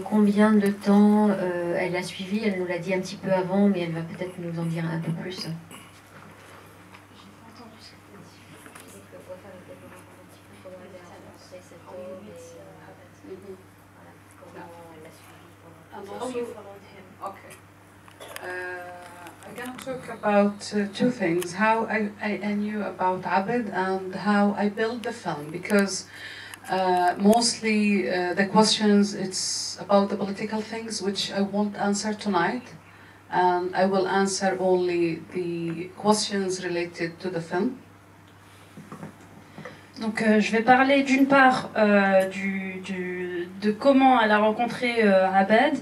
Combien de temps elle a suivi? Elle nous l'a dit un petit peu avant, mais elle va peut-être nous en dire un peu plus. Okay. I'm going to talk about two things. How I knew about Abed and how I built the film, because mostly the questions, it's about the political things, which I won't answer tonight. And I will answer only the questions related to the film. Donc je vais parler d'une part de comment elle a rencontré Abed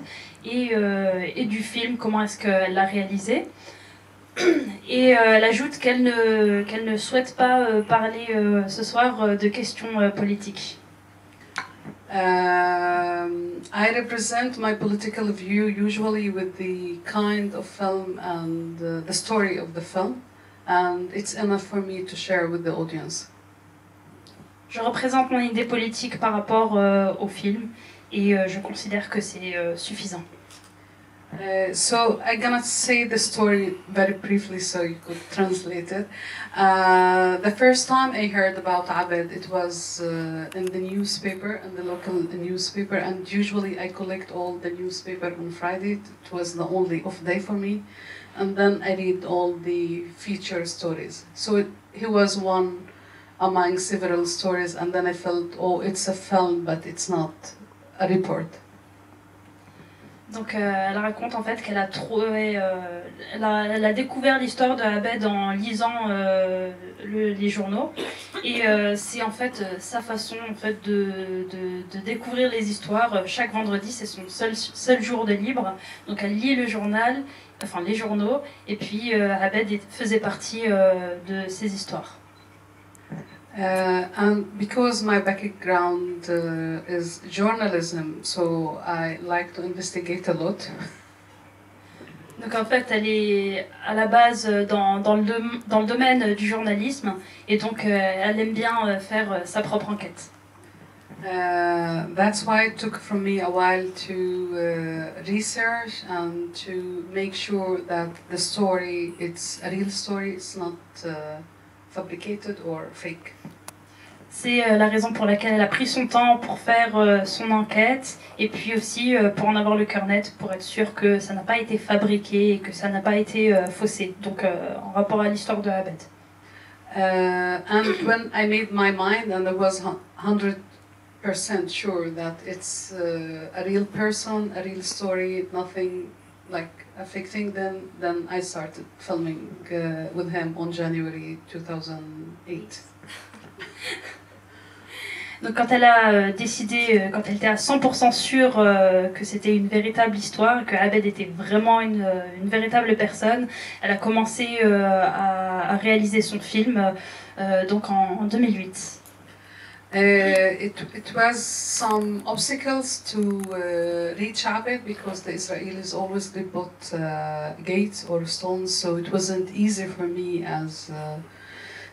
et du film, comment est-ce qu'elle l'a réalisé. Et elle ajoute qu'elle ne souhaite pas parler ce soir de questions politiques. I represent my political view usually with the kind of film and the story of the film, and it's enough for me to share with the audience. Je représente mon idée politique par rapport au film et je considère que c'est suffisant. So I'm gonna say the story very briefly so you could translate it. The first time I heard about Abed, it was in the newspaper, in the local newspaper, and usually I collect all the newspaper on Friday. It was the only off day for me, and then I read all the feature stories. So he was one among several stories, and then I felt, oh, it's a film, but it's not a report. Donc elle raconte en fait qu'elle a trouvé, elle a découvert l'histoire de Abed en lisant les journaux et c'est en fait sa façon en fait de découvrir les histoires. Chaque vendredi c'est son seul jour de libre, donc elle lit le journal, enfin les journaux, et puis Abed faisait partie de ces histoires. And because my background is journalism, so I like to investigate a lot. Donc en fait, elle est à la base dans le domaine du journalisme et donc elle aime bien faire sa propre enquête. That's why it took from me a while to research and to make sure that the story, it's a real story, it's not fabricated or fake. C'est la raison pour laquelle elle a pris son temps pour faire son enquête et puis aussi pour en avoir le cœur net, pour être sûre que ça n'a pas été fabriqué et que ça n'a pas été faussé, donc en rapport à l'histoire de Abed. And when I made my mind and I was 100% sure that it's a real person, a real story, nothing like a fake thing, then I started filming with him on January 2008. Donc quand elle a décidé, quand elle était à 100% sûre que c'était une véritable histoire, que Abed était vraiment une véritable personne, elle a commencé à réaliser son film donc en 2008. It was some obstacles to reach Abed because the Israelis always they put gates or stones, so it wasn't easy for me as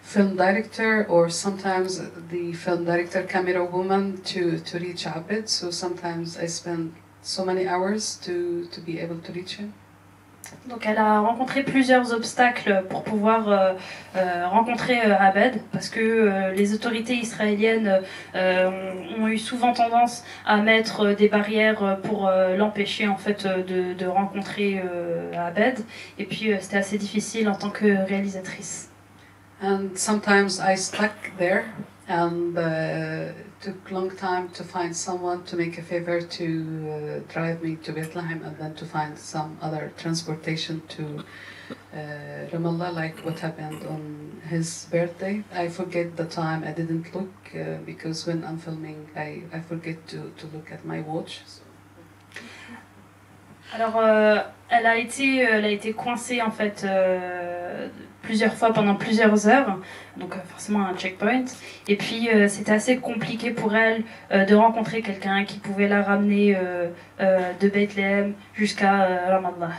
film director or sometimes the film director camera woman to reach Abed. So sometimes I spend so many hours to be able to reach him. Donc elle a rencontré plusieurs obstacles pour pouvoir rencontrer Abed parce que les autorités israéliennes ont eu souvent tendance à mettre des barrières pour l'empêcher en fait de rencontrer Abed et puis c'était assez difficile en tant que réalisatrice. And sometimes I stuck there and took long time to find someone to make a favor to drive me to Bethlehem and then to find some other transportation to Ramallah, like what happened on his birthday. I forget the time, I didn't look because when I'm filming I forget to look at my watch. So. Alors elle a été coincée en fait plusieurs fois pendant plusieurs heures, donc forcément un checkpoint. Et puis c'était assez compliqué pour elle de rencontrer quelqu'un qui pouvait la ramener de Bethléem jusqu'à Ramallah.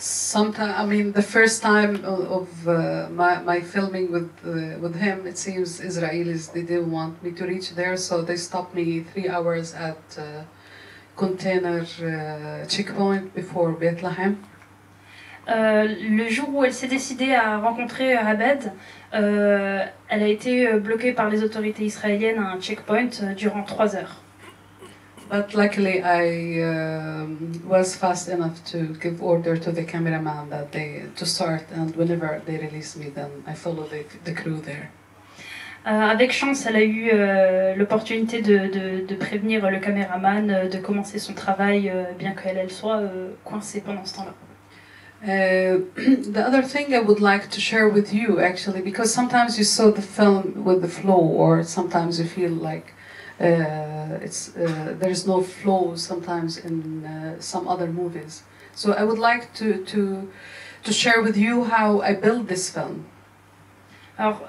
sometimes, I mean, the first time of my filming with him, it seems Israelis, they didn't want me to reach there, so they stopped me 3 hours at container checkpoint before Bethlehem. Le jour où elle s'est décidée à rencontrer Abed, elle a été bloquée par les autorités israéliennes à un checkpoint durant 3 heures. But luckily, I was fast enough to give order to the cameraman that to start, and whenever they release me, then I follow the crew there. Avec chance, elle a eu l'opportunité de prévenir le caméraman de commencer son travail, bien qu'elle soit coincée pendant ce temps-là. The other thing I would like to share with you, actually, because sometimes you saw the film with the flow, or sometimes you feel like there's no flow sometimes in some other movies. So I would like to share with you how I built this film. Alors,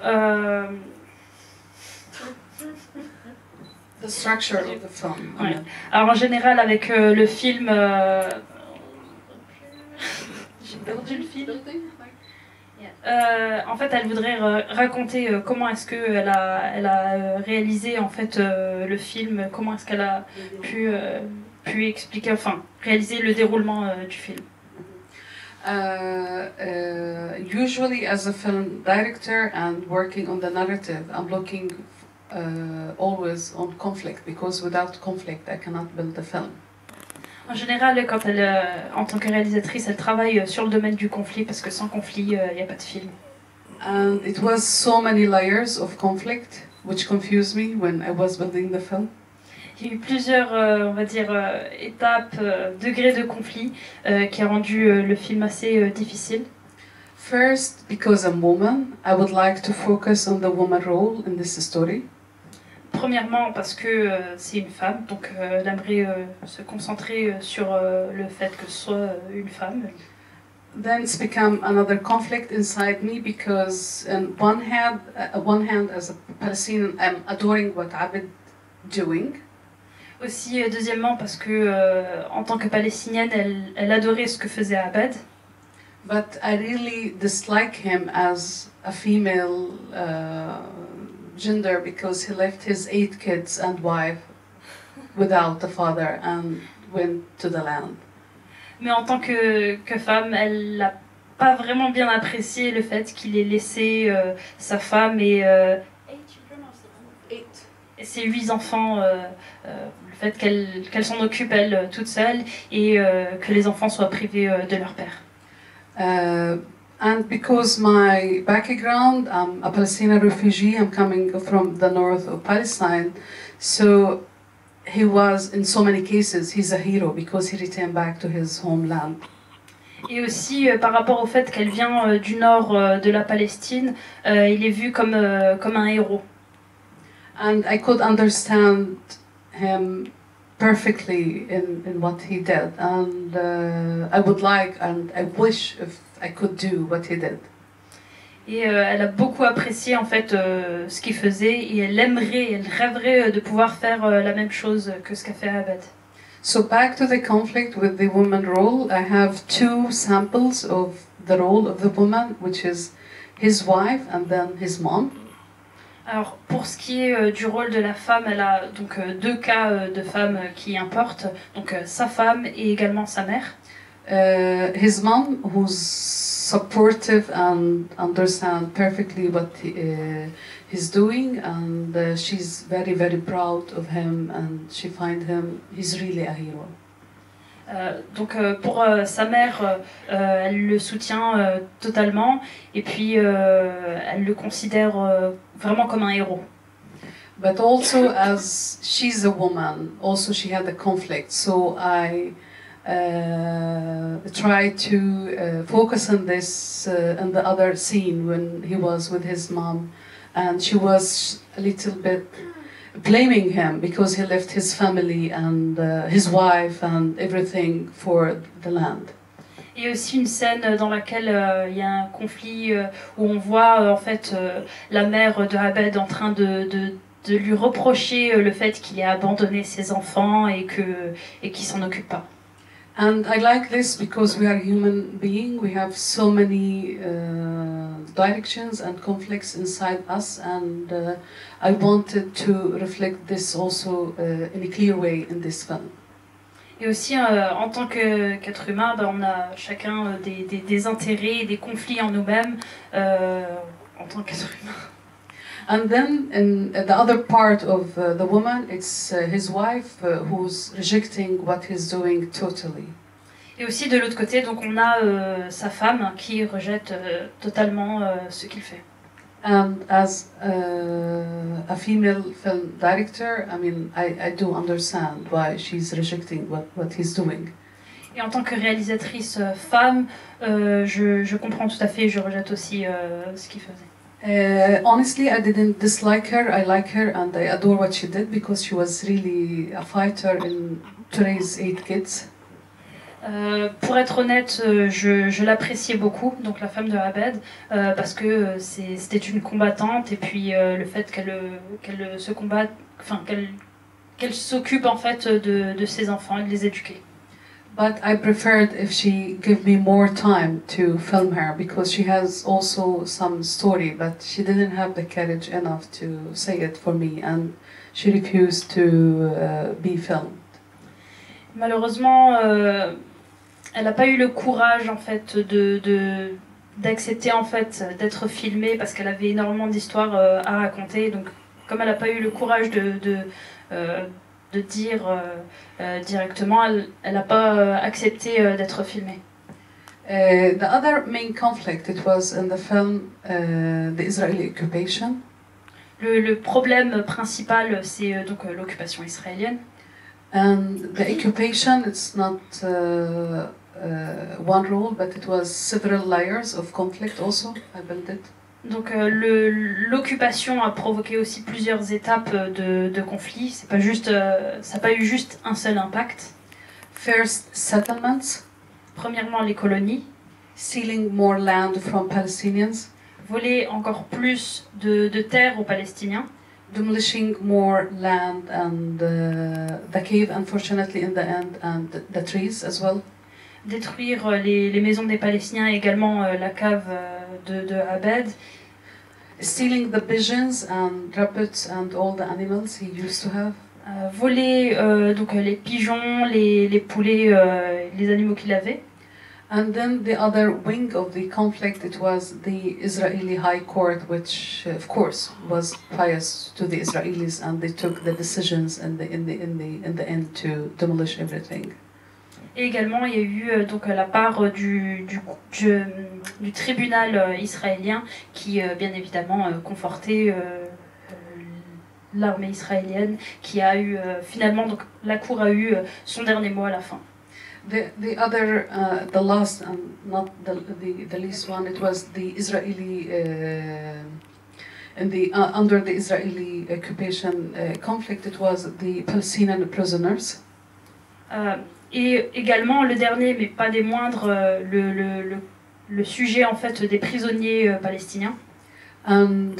the structure of the film. Ouais. Alors en général avec le film, j'ai perdu le film. En fait, elle voudrait raconter comment est-ce que elle a réalisé en fait le film, comment est-ce qu'elle a pu expliquer, enfin réaliser le déroulement du film. Usually, as a film director and working on the narrative, I'm looking always on conflict, because without conflict, I cannot build a film. En général, quand elle, en tant que réalisatrice, elle travaille sur le domaine du conflit, parce que sans conflit, il n'y a pas de film. And it was so many layers of conflict, which confused me when I was building the film. Il y a eu plusieurs, on va dire, étapes, degrés de conflit, qui a rendu le film assez difficile. First, because I'm a woman, I would like to focus on the woman role in this story. Premièrement, parce que c'est une femme, donc elle aimerait se concentrer sur le fait que ce soit une femme. Then it's become another conflict inside me, because on one hand, as a Palestinian, I'm adoring what Abed doing. Aussi, deuxièmement, parce que en tant que palestinienne, elle adorait ce que faisait Abed. But I really dislike him as a female gender, because he left his 8 kids and wife without a father and went to the land. Mais en tant que femme, elle n'a pas vraiment bien apprécié le fait qu'il ait laissé sa femme et ses 8 enfants, le fait qu'elle s'en occupe elle toute seule et que les enfants soient privés de leur père. And because my background, I'm a Palestinian refugee, I'm coming from the north of Palestine, so he was, in so many cases, he's a hero because he returned back to his homeland. Et aussi par rapport au fait qu'elle vient du nord de la Palestine, il est vu comme un héros. And I could understand him perfectly in what he did, and I would like and I wish if I could do what he did. Et elle a beaucoup apprécié en fait ce qu'il faisait et elle rêverait de pouvoir faire la même chose que ce qu'a fait Abed. So back to the conflict with the woman role, I have 2 samples of the role of the woman, which is his wife and then his mom. Alors pour ce qui est du rôle de la femme, elle a donc 2 cas de femmes qui importent, donc sa femme et également sa mère. His mom, who's supportive and understands perfectly what he's doing, and she's very, very proud of him, and she finds he's really a hero. Donc pour sa mère, elle le soutient totalement et puis elle le considère vraiment comme un héros. But also, as she's a woman, also she had a conflict, so I try to focus on this in the other scene when he was with his mom, and she was a little bit blaming him because he left his family and his wife and everything for the land. Il y a aussi une scène dans laquelle il y a un conflit où on voit en fait la mère de Abed en train de lui reprocher le fait qu'il ait abandonné ses enfants et qu'il s'en occupe pas. And I like this because we are human beings. We have so many directions and conflicts inside us, and I wanted to reflect this also in a clear way in this film. Et aussi, en tant qu'être humain, on a chacun des intérêts et des conflits en nous-mêmes en tant qu'être humain. And then in the other part of the woman, it's his wife who's rejecting what he's doing totally. Et aussi de l'autre côté, donc on a sa femme qui rejette totalement ce qu'il fait. And as a female film director, I mean, I do understand why she's rejecting what he's doing. Et en tant que réalisatrice femme, je comprends tout à fait, je rejette aussi ce qu'il faisait. Honestly, I didn't dislike her. I like her and I adore what she did because she was really a fighter to raise 8 kids. Pour être honnête, je l'appréciais beaucoup, donc la femme de Abed, parce que c'était une combattante et puis le fait qu'elle se combatte, enfin qu'elle s'occupe en fait de ses enfants et de les éduquer. But I preferred if she gave me more time to film her because she has also some story, but she didn't have the courage enough to say it for me, and she refused to be filmed. Malheureusement, elle n'a pas eu le courage en fait d'accepter en fait d'être filmée parce qu'elle avait énormément d'histoires à raconter. Donc, comme elle n'a pas eu le courage de dire directement, elle n'a pas accepté d'être filmée. The other main conflict, it was in the film the Israeli occupation. Le problème principal, c'est donc l'occupation israélienne. And the occupation, it's not one rule, but it was several layers of conflict also. I built it. Donc l'occupation a provoqué aussi plusieurs étapes de conflit. C'est pas juste, ça n'a pas eu juste un seul impact. First, settlements. Premièrement, les colonies. Stealing more land from Palestinians. Voler encore plus de terres aux Palestiniens. Demolishing more land and the cave, unfortunately, in the end, and the trees as well. Détruire les maisons des Palestiniens et également la cave de Abed. Stealing the pigeons and rabbits and all the animals he used to have. Voler donc les pigeons, les poulets, les animaux qu'il avait. And then the other wing of the conflict, it was the Israeli High Court, which of course was biased to the Israelis, and they took the decisions in the end to demolish everything. Et également, il y a eu donc la part du tribunal israélien qui, bien évidemment, confortait l'armée israélienne, qui a eu finalement, donc la cour a eu son dernier mot à la fin. The other, the last and not the least one, it was the Israeli, under the Israeli occupation conflict, it was the Palestinian prisoners. Et également le dernier, mais pas des moindres, le sujet en fait des prisonniers palestiniens. And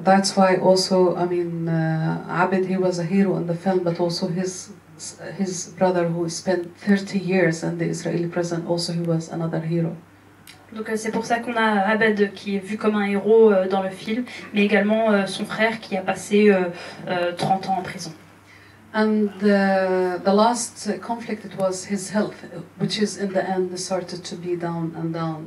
that's why also, I mean, Abed, he was a hero in the film, but also his brother who spent 30 years in the Israeli prison, also he was another hero. Donc c'est pour ça qu'on a Abed qui est vu comme un héros dans le film, mais également son frère qui a passé 30 ans en prison. And the last conflict, it was his health, which is in the end started to be down and down.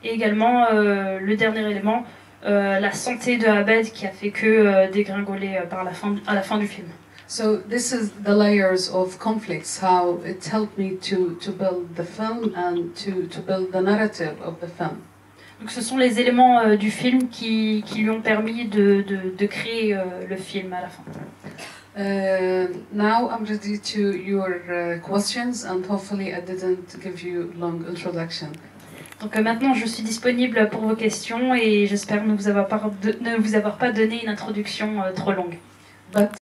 Et également le dernier élément, la santé de Abed qui a fait que dégringoler à la fin du film. So this is the layers of conflicts, how it helped me to build the film and to build the narrative of the film. Donc ce sont les éléments du film qui lui ont permis de créer le film à la fin. Now I'm ready to your questions, and hopefully I didn't give you long introduction. Donc maintenant je suis disponible pour vos questions et j'espère ne vous avoir pas donné une introduction trop longue. But